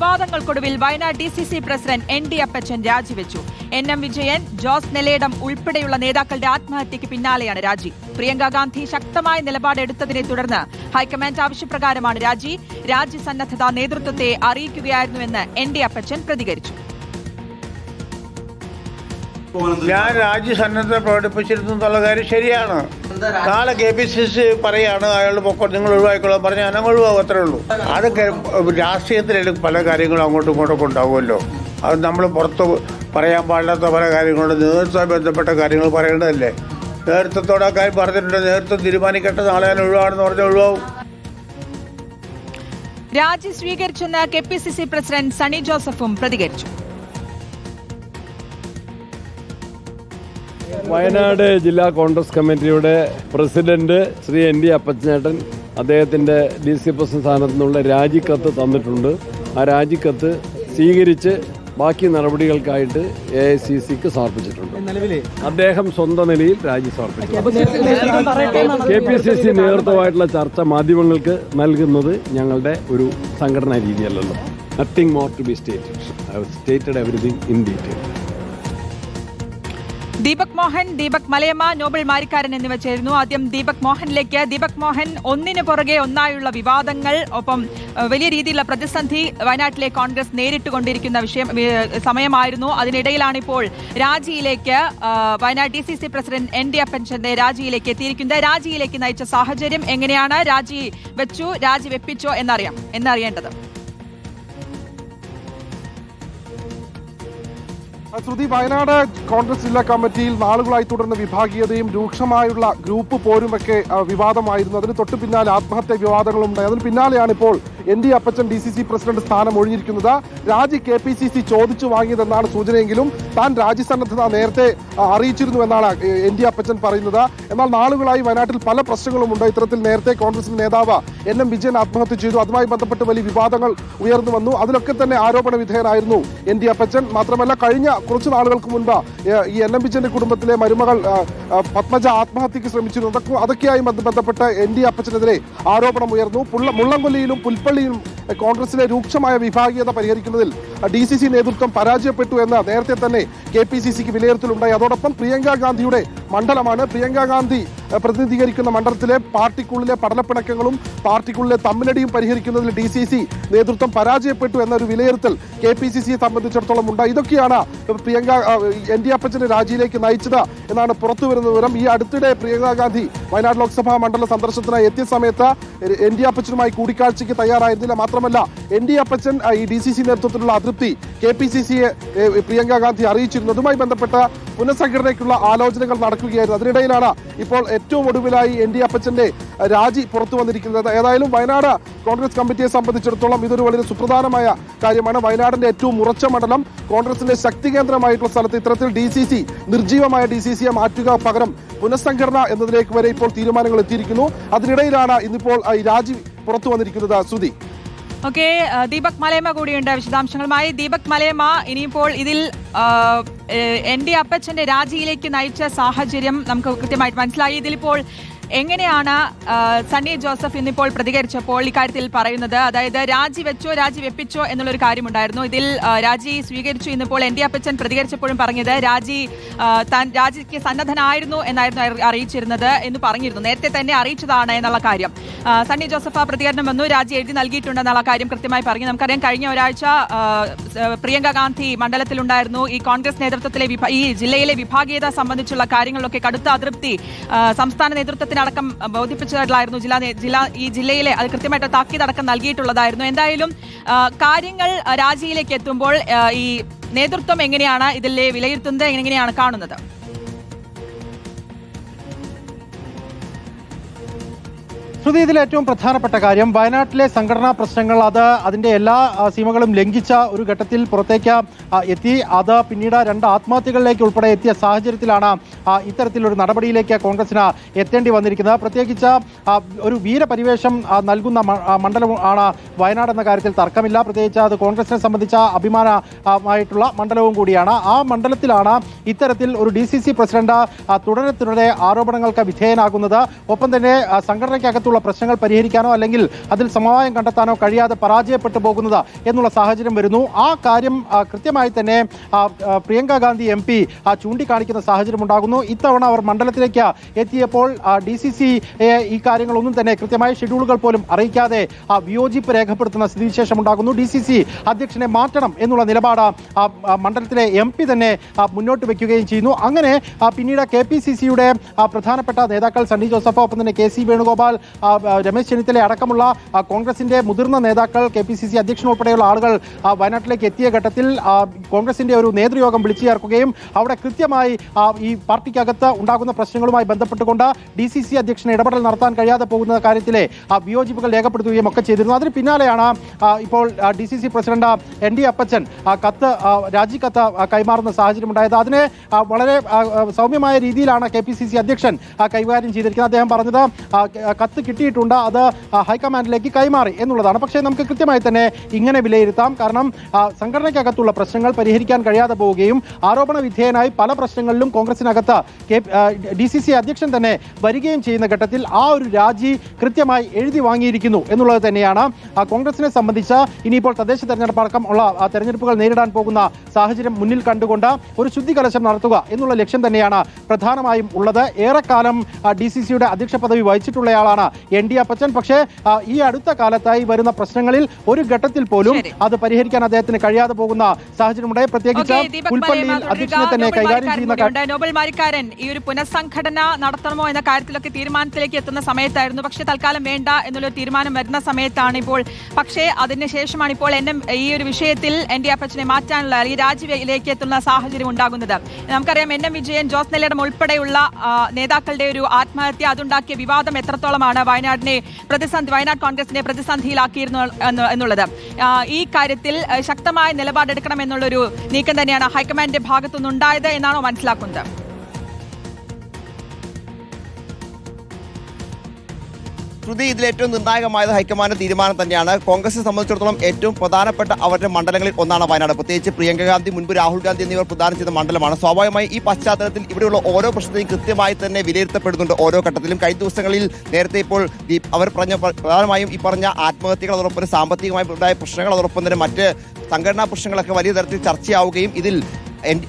വിവാദങ്ങൾക്കൊടുവിൽ Wayanad DCC president ND അപ്പച്ചൻ രാജിവെച്ചു. NM Vijayan, Jose നെലേടം ഉൾപ്പെടെയുള്ള നേതാക്കളുടെ ആത്മഹത്യയ്ക്ക് പിന്നാലെയാണ് രാജി. പ്രിയങ്ക ഗാന്ധി ശക്തമായ നിലപാടെടുത്തതിനെ തുടർന്ന് ഹൈക്കമാൻഡ് ആവശ്യപ്രകാരമാണ് രാജി. രാജ്യസന്നദ്ധത നേതൃത്വത്തെ അറിയിക്കുകയായിരുന്നുവെന്ന് ND അപ്പച്ചൻ പ്രതികരിച്ചു. ഞാൻ രാജ്യസന്നദ്ധത പ്രകടിപ്പിച്ചിരുന്നു എന്നുള്ള കാര്യം ശരിയാണ്. നാളെ KPCC പറയാണ് അയാൾ പൊക്കോട്ടെ, നിങ്ങൾ ഒഴിവായിക്കോളാം പറഞ്ഞാൽ ഞാൻ ഒഴിവാകും, അത്രേ ഉള്ളൂ. അതൊക്കെ രാഷ്ട്രീയത്തിൽ പല കാര്യങ്ങളും അങ്ങോട്ടും ഇങ്ങോട്ടൊക്കെ ഉണ്ടാവുമല്ലോ. അത് നമ്മൾ പുറത്ത് പറയാൻ പാടില്ലാത്ത പല കാര്യങ്ങളുണ്ട്. നേതൃത്വവുമായി ബന്ധപ്പെട്ട കാര്യങ്ങൾ പറയേണ്ടതല്ലേ. നേതൃത്വത്തോടെ ആ കാര്യം പറഞ്ഞിട്ടുണ്ട്. നേതൃത്വം തീരുമാനിക്കട്ടെ, നാളെ ഞാൻ ഒഴിവാണെന്ന് പറഞ്ഞാൽ ഒഴിവാകും. രാജി സ്വീകരിച്ചെന്ന് KPCC പ്രസിഡന്റ് സണ്ണി ജോസഫും പ്രതികരിച്ചു. വയനാട് ജില്ലാ കോൺഗ്രസ് കമ്മിറ്റിയുടെ പ്രസിഡന്റ് ശ്രീ ND അപ്പച്ചനേട്ടൻ അദ്ദേഹത്തിൻ്റെ DC പ്രസിഡന്റ് സ്ഥാനത്തു നിന്നുള്ള രാജിക്കത്ത് തന്നിട്ടുണ്ട്. ആ രാജിക്കത്ത് സ്വീകരിച്ച് ബാക്കി നടപടികൾക്കായിട്ട് AICCക്ക് സമർപ്പിച്ചിട്ടുണ്ട്. അദ്ദേഹം സ്വന്തം നിലയിൽ രാജി സമർപ്പിച്ചു. KPCC നേതൃത്വമായിട്ടുള്ള ചർച്ച മാധ്യമങ്ങൾക്ക് നൽകുന്നത് ഞങ്ങളുടെ ഒരു സംഘടനാ രീതിയല്ലല്ലോ. Nothing more to be stated. I have stated everything in detail. Deepak Mohan, Deepak Malayamma, Noble Marikkaran എന്നിവ ചേരുന്നു. ആദ്യം ദീപക് മോഹനിലേക്ക്. ദീപക് മോഹൻ, ഒന്നിനു പുറകെ ഒന്നായുള്ള വിവാദങ്ങൾ, ഒപ്പം വലിയ രീതിയിലുള്ള പ്രതിസന്ധി വയനാട്ടിലെ കോൺഗ്രസ് നേരിട്ടുകൊണ്ടിരിക്കുന്ന സമയമായിരുന്നു. അതിനിടയിലാണ് ഇപ്പോൾ രാജിയിലേക്ക് വയനാട് DCC പ്രസിഡന്റ് ND അപ്പച്ചന്റെ രാജിയിലേക്ക് എത്തിയിരിക്കുന്നത്. രാജിയിലേക്ക് നയിച്ച സാഹചര്യം എങ്ങനെയാണ്? രാജി വെച്ചു, രാജി വെപ്പിച്ചോ എന്നറിയേണ്ടത്. ശ്രുതി, വയനാട് കോൺഗ്രസ് ജില്ലാ കമ്മിറ്റിയിൽ നാളുകളായി തുടർന്ന വിഭാഗീയതയും രൂക്ഷമായുള്ള ഗ്രൂപ്പ് പോരുമൊക്കെ വിവാദമായിരുന്നു. അതിന് തൊട്ടു പിന്നാലെ ആത്മഹത്യ വിവാദങ്ങളുണ്ടായി. അതിന് പിന്നാലെയാണ് ഇപ്പോൾ ND അപ്പച്ചൻ DCC പ്രസിഡന്റ് സ്ഥാനം ഒഴിഞ്ഞിരിക്കുന്നത്. രാജി KPCC ചോദിച്ചു വാങ്ങിയതെന്നാണ് സൂചനയെങ്കിലും താൻ രാജ്യസന്നദ്ധത നേരത്തെ അറിയിച്ചിരുന്നുവെന്നാണ് ND അപ്പച്ചൻ പറയുന്നത്. എന്നാൽ നാളുകളായി വയനാട്ടിൽ പല പ്രശ്നങ്ങളുമുണ്ട്. ഇത്തരത്തിൽ നേരത്തെ കോൺഗ്രസിന്റെ നേതാവ് NM വിജയൻ ആത്മഹത്യ ചെയ്തു. അതുമായി ബന്ധപ്പെട്ട് വലിയ വിവാദങ്ങൾ ഉയർന്നു വന്നു. അതിലൊക്കെ തന്നെ ആരോപണ വിധേയനായിരുന്നു ND അപ്പച്ചൻ. മാത്രമല്ല, കഴിഞ്ഞ കുറച്ച് നാളുകൾക്ക് മുൻപ് ഈ NM വിജയന്റെ കുടുംബത്തിലെ മരുമകൾ പത്മജ ആത്മഹത്യക്ക് ശ്രമിച്ചിരുന്നു. അതൊക്കെയായി ബന്ധപ്പെട്ട് ND അപ്പച്ചനെതിരെ ആരോപണം ഉയർന്നു. മുള്ളംകൊല്ലിയിലും പുൽപ്പള്ളിയിലും കോൺഗ്രസിലെ രൂക്ഷമായ വിഭാഗീയത പരിഹരിക്കുന്നതിൽ DCC നേതൃത്വം പരാജയപ്പെട്ടു എന്ന് നേരത്തെ തന്നെ KPCCക്ക് വിലയിരുത്തലുണ്ടായി. അതോടൊപ്പം പ്രിയങ്ക ഗാന്ധിയുടെ മണ്ഡലമാണ്. പ്രിയങ്ക ഗാന്ധി പ്രതിനിധീകരിക്കുന്ന മണ്ഡലത്തിലെ പാർട്ടിക്കുള്ളിലെ പടലപ്പിണക്കങ്ങളും പാർട്ടിക്കുള്ളിലെ തമ്മിലടിയും പരിഹരിക്കുന്നതിൽ DCC നേതൃത്വം പരാജയപ്പെട്ടു എന്നൊരു വിലയിരുത്തൽ KPCCയെ സംബന്ധിച്ചിടത്തോളം ഉണ്ട്. ഇതൊക്കെയാണ് പ്രിയങ്ക ND അപ്പച്ചന്റെ രാജിയിലേക്ക് നയിച്ചത് എന്നാണ് പുറത്തുവരുന്ന വിവരം. ഈ അടുത്തിടെ പ്രിയങ്ക ഗാന്ധി വയനാട് ലോക്സഭാ മണ്ഡല സന്ദർശനത്തിനായി എത്തിയ സമയത്ത് ND അപ്പച്ചനുമായി കൂടിക്കാഴ്ചയ്ക്ക് തയ്യാറായിരുന്നില്ല. മാത്രമല്ല, ND അപ്പച്ചൻ ഈ DCC നേതൃത്വത്തിലുള്ള അതൃപ്തി KPCCയെ പ്രിയങ്ക ഗാന്ധി അറിയിച്ചിരുന്നു. അതുമായി ബന്ധപ്പെട്ട പുനഃസംഘടനയ്ക്കുള്ള ആലോചനകൾ നടക്കുകയായിരുന്നു. അതിനിടയിലാണ് ഇപ്പോൾ ഏറ്റവും ഒടുവിലായി ND അപ്പച്ചന്റെ രാജി പുറത്തു വന്നിരിക്കുന്നത്. ഏതായാലും വയനാട് കോൺഗ്രസ് കമ്മിറ്റിയെ സംബന്ധിച്ചിടത്തോളം ഇതൊരു വളരെ സുപ്രധാനമായ കാര്യമാണ്. വയനാടിന്റെ ഏറ്റവും ഉറച്ച മണ്ഡലം, കോൺഗ്രസിന്റെ ശക്തി കേന്ദ്രമായിട്ടുള്ള സ്ഥലത്ത് ഇത്തരത്തിൽ DCC നിർജീവമായ DCCയെ മാറ്റുക, പകരം പുനഃസംഘടന എന്നതിലേക്ക് വരെ ഇപ്പോൾ തീരുമാനങ്ങൾ എത്തിയിരിക്കുന്നു. അതിനിടയിലാണ് ഇന്നിപ്പോൾ ഈ രാജി പുറത്തു വന്നിരിക്കുന്നത്. ശ്രുതി. ഓക്കെ, ദീപക് മലയമ്മ കൂടിയുണ്ട് വിശദാംശങ്ങളുമായി. ദീപക് മലയമ്മ, ഇനിയിപ്പോൾ ഇതിൽ ND അപ്പച്ചന്റെ രാജിയിലേക്ക് നയിച്ച സാഹചര്യം നമുക്ക് കൃത്യമായിട്ട് മനസ്സിലായി. ഇതിലിപ്പോൾ എങ്ങനെയാണ് സണ്ണി ജോസഫ് ഇന്നിപ്പോൾ പ്രതികരിച്ചപ്പോൾ ഇക്കാര്യത്തിൽ പറയുന്നത്? അതായത് രാജി വെച്ചോ രാജി വെപ്പിച്ചോ എന്നുള്ളൊരു കാര്യമുണ്ടായിരുന്നു. ഇതിൽ രാജി സ്വീകരിച്ചു. ഇന്നിപ്പോൾ ND അപ്പച്ചൻ പ്രതികരിച്ചപ്പോഴും പറഞ്ഞത് താൻ രാജിക്ക് സന്നദ്ധനായിരുന്നു എന്നായിരുന്നു അറിയിച്ചിരുന്നത് എന്ന് പറഞ്ഞിരുന്നു. നേരത്തെ തന്നെ അറിയിച്ചതാണ് എന്നുള്ള കാര്യം. സണ്ണി ജോസഫ് ആ പ്രതികരണം വന്നു, രാജി എഴുതി നൽകിയിട്ടുണ്ടെന്നുള്ള കാര്യം കൃത്യമായി പറഞ്ഞു. നമുക്കറിയാം, കഴിഞ്ഞ ഒരാഴ്ച പ്രിയങ്ക ഗാന്ധി മണ്ഡലത്തിലുണ്ടായിരുന്നു. ഈ കോൺഗ്രസ് നേതൃത്വത്തിലെ ഈ ജില്ലയിലെ വിഭാഗീയത സംബന്ധിച്ചുള്ള കാര്യങ്ങളിലൊക്കെ കടുത്ത അതൃപ്തി സംസ്ഥാന നേതൃത്വത്തിന് അടക്കം ബോധിപ്പിച്ചതായിരുന്നു. ഈ ജില്ലയിലെ അത് കൃത്യമായിട്ട് താക്കീതടക്കം നൽകിയിട്ടുള്ളതായിരുന്നു. എന്തായാലും കാര്യങ്ങൾ രാജിയിലേക്ക് എത്തുമ്പോൾ ഈ നേതൃത്വം എങ്ങനെയാണ് ഇതിലെ വിലയിരുത്തുന്നത്, എങ്ങനെയാണ് കാണുന്നത്? ശ്രുതി, ഇതിൽ ഏറ്റവും പ്രധാനപ്പെട്ട കാര്യം വയനാട്ടിലെ സംഘടനാ പ്രശ്നങ്ങൾ അതിൻ്റെ എല്ലാ സീമകളും ലംഘിച്ച ഒരു ഘട്ടത്തിൽ പുറത്തേക്ക് എത്തി. അത് പിന്നീട് 2 ആത്മഹത്യകളിലേക്ക് ഉൾപ്പെടെ എത്തിയ സാഹചര്യത്തിലാണ് ഇത്തരത്തിലൊരു നടപടിയിലേക്ക് കോൺഗ്രസിന് എത്തേണ്ടി വന്നിരിക്കുന്നത്. പ്രത്യേകിച്ച് ഒരു വീരപരിവേഷം നൽകുന്ന മണ്ഡലം ആണ് വയനാട് എന്ന കാര്യത്തിൽ തർക്കമില്ല. പ്രത്യേകിച്ച് അത് കോൺഗ്രസിനെ സംബന്ധിച്ച അഭിമാനമായിട്ടുള്ള മണ്ഡലവും കൂടിയാണ്. ആ മണ്ഡലത്തിലാണ് ഇത്തരത്തിൽ ഒരു DCC പ്രസിഡന്റ് തുടരെ ആരോപണങ്ങൾക്ക് വിധേയനാകുന്നത്. ഒപ്പം തന്നെ സംഘടനയ്ക്കകത്തുള്ള പ്രശ്നങ്ങൾ പരിഹരിക്കാനോ അല്ലെങ്കിൽ അതിൽ സമവായം കണ്ടെത്താനോ കഴിയാതെ പരാജയപ്പെട്ടു പോകുന്നത് എന്നുള്ള സാഹചര്യം വരുന്നു. ആ കാര്യം കൃത്യമായി തന്നെ പ്രിയങ്ക ഗാന്ധി MP ചൂണ്ടിക്കാണിക്കുന്ന സാഹചര്യം ഉണ്ടാകുന്നു. ഇത്തവണ അവർ മണ്ഡലത്തിലേക്ക് എത്തിയപ്പോൾ DCC ഈ കാര്യങ്ങളൊന്നും തന്നെ കൃത്യമായ ഷെഡ്യൂളുകൾ പോലും അറിയിക്കാതെ വിയോജിപ്പ് രേഖപ്പെടുത്തുന്ന സ്ഥിതിവിശേഷം ഉണ്ടാകുന്നു. DCC അധ്യക്ഷനെ മാറ്റണം എന്നുള്ള നിലപാട് മണ്ഡലത്തിലെ MP തന്നെ മുന്നോട്ട് വെക്കുകയും ചെയ്യുന്നു. അങ്ങനെ പിന്നീട് KPCCയുടെ പ്രധാനപ്പെട്ട നേതാക്കൾ സണ്ണി ജോസഫ്, ഒപ്പം തന്നെ KC വേണുഗോപാൽ, രമേശ് ചെന്നിത്തല അടക്കമുള്ള കോൺഗ്രസിന്റെ മുതിർന്ന നേതാക്കൾ, KPCC അധ്യക്ഷൻ ഉൾപ്പെടെയുള്ള ആളുകൾ വയനാട്ടിലേക്ക് എത്തിയ ഘട്ടത്തിൽ കോൺഗ്രസിന്റെ ഒരു നേതൃയോഗം വിളിച്ചു ചേർക്കുകയും അവിടെ കൃത്യമായി ഈ പാർട്ടിക്കകത്ത് ഉണ്ടാകുന്ന പ്രശ്നങ്ങളുമായി ബന്ധപ്പെട്ടുകൊണ്ട് DCC അധ്യക്ഷന് ഇടപെടൽ നടത്താൻ കഴിയാതെ പോകുന്ന കാര്യത്തിലെ വിയോജിപ്പുകൾ രേഖപ്പെടുത്തുകയും ഒക്കെ ചെയ്തിരുന്നു. അതിന് പിന്നാലെയാണ് ഇപ്പോൾ DCC പ്രസിഡന്റ് ND അപ്പച്ചൻ രാജിക്കത്ത് കൈമാറുന്ന സാഹചര്യം ഉണ്ടായത്. അതിനെ വളരെ സൗമ്യമായ രീതിയിലാണ് KPCC അധ്യക്ഷൻ കൈകാര്യം ചെയ്തിരിക്കുന്നത്. അദ്ദേഹം പറഞ്ഞത് കത്ത് കിട്ടിയിട്ടുണ്ട്, അത് ഹൈക്കമാൻഡിലേക്ക് കൈമാറി എന്നുള്ളതാണ്. പക്ഷേ നമുക്ക് കൃത്യമായി തന്നെ ഇങ്ങനെ വിലയിരുത്താം. കാരണം സംഘടനയ്ക്കകത്തുള്ള പ്രശ്നങ്ങൾ പരിഹരിക്കാൻ കഴിയാതെ പോവുകയും ആരോപണ വിധേയനായി പല പ്രശ്നങ്ങളിലും കോൺഗ്രസിനകത്ത് DCC അധ്യക്ഷൻ തന്നെ വരികയും ചെയ്യുന്ന ഘട്ടത്തിൽ ആ ഒരു രാജി കൃത്യമായി എഴുതി വാങ്ങിയിരിക്കുന്നു എന്നുള്ളത് തന്നെയാണ് കോൺഗ്രസിനെ സംബന്ധിച്ച് ഇനിയിപ്പോൾ തദ്ദേശ തെരഞ്ഞെടുപ്പ് അടക്കമുള്ള തെരഞ്ഞെടുപ്പുകൾ നേരിടാൻ പോകുന്ന സാഹചര്യം മുന്നിൽ കണ്ടുകൊണ്ട് ഒരു ശുദ്ധികലശം നടത്തുക എന്നുള്ള ലക്ഷ്യം തന്നെയാണ് പ്രധാനമായും ഉള്ളത്. ഏറെക്കാലം DCCയുടെ അധ്യക്ഷ പദവി വഹിച്ചിട്ടുള്ളയാളാണ് ND അപ്പച്ചൻ. പക്ഷേ ഈ അടുത്ത കാലത്തായി വരുന്ന പ്രശ്നങ്ങളിൽ ഒരു ഘട്ടത്തിൽ പോലും അത് പരിഹരിക്കാൻ അദ്ദേഹത്തിന് കഴിയാതെ പോകുന്ന സാഹചര്യമുണ്ടായി. പ്രത്യേകിച്ച് പുൽപ്പള്ളിയിൽ അധ്യക്ഷനെ തന്നെ കൈകാര്യം ചെയ്യുന്ന നോബൽ മാരിക്കാരൻ ഈ ഒരു പുനഃസംഘടന നടത്തണമോ എന്ന കാര്യത്തിലൊക്കെ തീരുമാനത്തിലേക്ക് എത്തുന്ന സമയത്തായിരുന്നു. പക്ഷേ തൽക്കാലം വേണ്ട എന്നുള്ളൊരു തീരുമാനം വരുന്ന സമയത്താണ് ഇപ്പോൾ. പക്ഷേ അതിനുശേഷമാണ് ഇപ്പോൾ ഈ ഒരു വിഷയത്തിൽ ND അപ്പച്ചനെ മാറ്റാനുള്ള ഈ രാജിയിലേക്ക് എത്തുന്ന സാഹചര്യം ഉണ്ടാകുന്നത്. നമുക്കറിയാം NM വിജയൻ, ജോസ് നെല്ലിടം ഉൾപ്പെടെയുള്ള നേതാക്കളുടെ ഒരു ആത്മഹത്യ, അതുണ്ടാക്കിയ വിവാദം എത്രത്തോളമാണ് വയനാട് കോൺഗ്രസിനെ പ്രതിസന്ധിയിലാക്കിയിരുന്നു എന്നുള്ളത്. ഈ കാര്യത്തിൽ ശക്തമായ നിലപാടെടുക്കണം എന്നുള്ളൊരു നീക്കം തന്നെയാണ് ഹൈക്കമാൻഡിന്റെ ഭാഗത്തുനിന്നുണ്ടായത് എന്നാണോ മനസ്സിലാക്കുന്നത്? ശ്രുതി, ഇതിൽ ഏറ്റവും നിർണായകമായത് ഹൈക്കമാൻഡ് തീരുമാനം തന്നെയാണ്. കോൺഗ്രസിനെ സംബന്ധിച്ചിടത്തോളം ഏറ്റവും പ്രധാനപ്പെട്ട അവരുടെ മണ്ഡലങ്ങളിൽ ഒന്നാണ് വയനാട്. പ്രത്യേകിച്ച് പ്രിയങ്ക ഗാന്ധി, മുൻപ് രാഹുൽ ഗാന്ധി എന്നിവർ പ്രദാനം ചെയ്ത മണ്ഡലമാണ്. സ്വാഭാവികമായി ഈ പശ്ചാത്തലത്തിൽ ഇവിടെയുള്ള ഓരോ പ്രശ്നത്തെയും കൃത്യമായി തന്നെ വിലയിരുത്തപ്പെടുന്നുണ്ട് ഓരോ ഘട്ടത്തിലും. കഴിഞ്ഞ ദിവസങ്ങളിൽ നേരത്തെ ഇപ്പോൾ അവർ പറഞ്ഞ പ്രധാനമായും ഈ പറഞ്ഞ ആത്മഹത്യകൾ, അതോടൊപ്പം സാമ്പത്തികമായി ഉണ്ടായ പ്രശ്നങ്ങൾ, അതോടൊപ്പം തന്നെ മറ്റ് സംഘടനാ പ്രശ്നങ്ങളൊക്കെ വലിയ തരത്തിൽ ചർച്ചയാവുകയും ഇതിൽ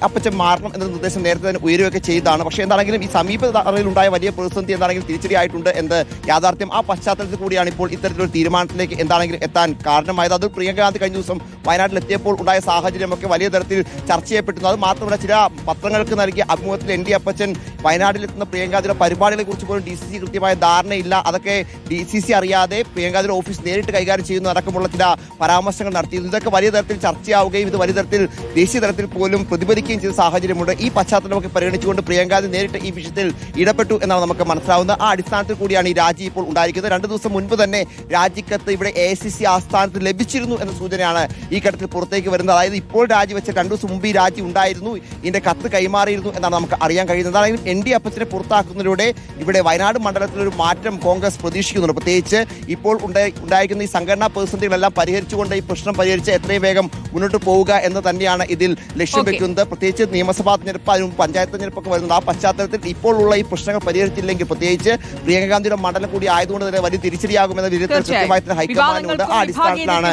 അപ്പച്ചൻ മാറണം എന്ന നിർദ്ദേശം നേരത്തെ തന്നെ ഉയരുകയൊക്കെ ചെയ്തതാണ്. പക്ഷേ എന്താണെങ്കിലും ഈ സമീപകാലങ്ങളിലുണ്ടായ വലിയ പ്രതിസന്ധി എന്താണെങ്കിലും തിരിച്ചടിയായിട്ടുണ്ട് എന്ന് യാഥാർത്ഥ്യം. ആ പശ്ചാത്തലത്തിൽ കൂടിയാണ് ഇപ്പോൾ ഇത്തരത്തിലൊരു തീരുമാനത്തിലേക്ക് എന്താണെങ്കിലും എത്താൻ കാരണമായത്. അത് പ്രിയങ്ക ഗാന്ധി കഴിഞ്ഞ ദിവസം വയനാട്ടിലെത്തിയപ്പോൾ ഉണ്ടായ സാഹചര്യമൊക്കെ വലിയ തരത്തിൽ ചർച്ച ചെയ്യപ്പെട്ടിരുന്നു. അത് മാത്രമല്ല, ചില പത്രങ്ങൾക്ക് നൽകിയ അഭിമുഖത്തിൽ ND അപ്പച്ചൻ വയനാട്ടിലെത്തുന്ന പ്രിയങ്കാദിയുടെ പരിപാടികളെ കുറിച്ച് പോലും DCC കൃത്യമായ ധാരണയില്ല, അതൊക്കെ DCC അറിയാതെ പ്രിയങ്കാദിയുടെ ഓഫീസ് നേരിട്ട് കൈകാര്യം ചെയ്യുന്നു അടക്കമുള്ള ചില പരാമർശങ്ങൾ നടത്തിയിരുന്നു. ഇതൊക്കെ വലിയ തരത്തിൽ ചർച്ചയാവുകയും ഇത് വലിയ തരത്തിൽ ദേശീയ തലത്തിൽ പോലും പ്രതിഫലിക്കുകയും ചെയ്ത സാഹചര്യമുണ്ട്. ഈ പശ്ചാത്തലമൊക്കെ പരിഗണിച്ചുകൊണ്ട് പ്രിയങ്കാദി നേരിട്ട് ഈ വിഷയത്തിൽ ഇടപെട്ടു എന്നാണ് നമുക്ക് മനസ്സിലാവുന്നത്. ആ അടിസ്ഥാനത്തിൽ കൂടിയാണ് ഈ രാജി ഇപ്പോൾ ഉണ്ടായിരിക്കുന്നത്. 2 ദിവസം മുൻപ് തന്നെ രാജിക്കത്ത് ഇവിടെ AICC ആസ്ഥാനത്ത് ലഭിച്ചിരുന്നു എന്ന സൂചനയാണ് ഈ ഘട്ടത്തിൽ പുറത്തേക്ക് വരുന്നത്. അതായത് ഇപ്പോൾ രാജിവെച്ച 2 ദിവസം മുമ്പ് ഈ രാജി ഉണ്ടായിരുന്നു, ഇതിന്റെ കത്ത് കൈമാറിയിരുന്നു എന്നാണ് നമുക്ക് അറിയാൻ കഴിയുന്നത്. അതായത് ND അപ്പച്ചനെ പുറത്താക്കുന്നതിലൂടെ ഇവിടെ വയനാട് മണ്ഡലത്തിലൊരു മാറ്റം കോൺഗ്രസ് പ്രതീക്ഷിക്കുന്നുണ്ട്. പ്രത്യേകിച്ച് ഇപ്പോൾ ഉണ്ടായിരിക്കുന്ന ഈ സംഘടനാ പ്രതിസന്ധികളെല്ലാം പരിഹരിച്ചുകൊണ്ട് ഈ പ്രശ്നം പരിഹരിച്ച് എത്രയും വേഗം മുന്നോട്ട് പോവുക എന്ന് തന്നെയാണ് ഇതിൽ ലക്ഷ്യം വെക്കുന്നത്. പ്രത്യേകിച്ച് നിയമസഭാ തെരഞ്ഞെടുപ്പ്, അതിന് പഞ്ചായത്ത് തെരഞ്ഞെടുപ്പൊക്കെ വരുന്നത്. ആ പശ്ചാത്തലത്തിൽ ഇപ്പോൾ ഉള്ള ഈ പ്രശ്നങ്ങൾ പരിഹരിച്ചില്ലെങ്കിൽ പ്രത്യേകിച്ച് പ്രിയങ്ക ഗാന്ധിയുടെ മണ്ഡലം കൂടി ആയതുകൊണ്ട് തന്നെ വലിയ തിരിച്ചടിയാകുമെന്ന വിലയിരുത്തൽ ഹൈക്കമാൻഡിനുണ്ട്. ആ അടിസ്ഥാനത്തിലാണ്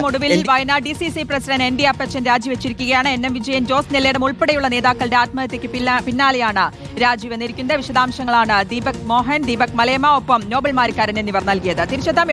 വയനാട് DCC പ്രസിഡന്റ് ND അപ്പച്ചൻ രാജിവെച്ചിരിക്കുകയാണ്. NM വിജയൻ, ജോസ് നെല്ലിടം ഉൾപ്പെടെയുള്ള നേതാക്കളുടെ ആത്മഹത്യക്ക് പിന്നാലെയാണ് രാജി വന്നിരിക്കുന്നത്. വിശദാംശങ്ങളാണ് ദീപക് മോഹൻ, ദീപക് മലയമ്മ, ഒപ്പം നോബൽ മാരിക്കാരൻ എന്നിവർ നൽകിയത്. തിരിച്ചെത്താം.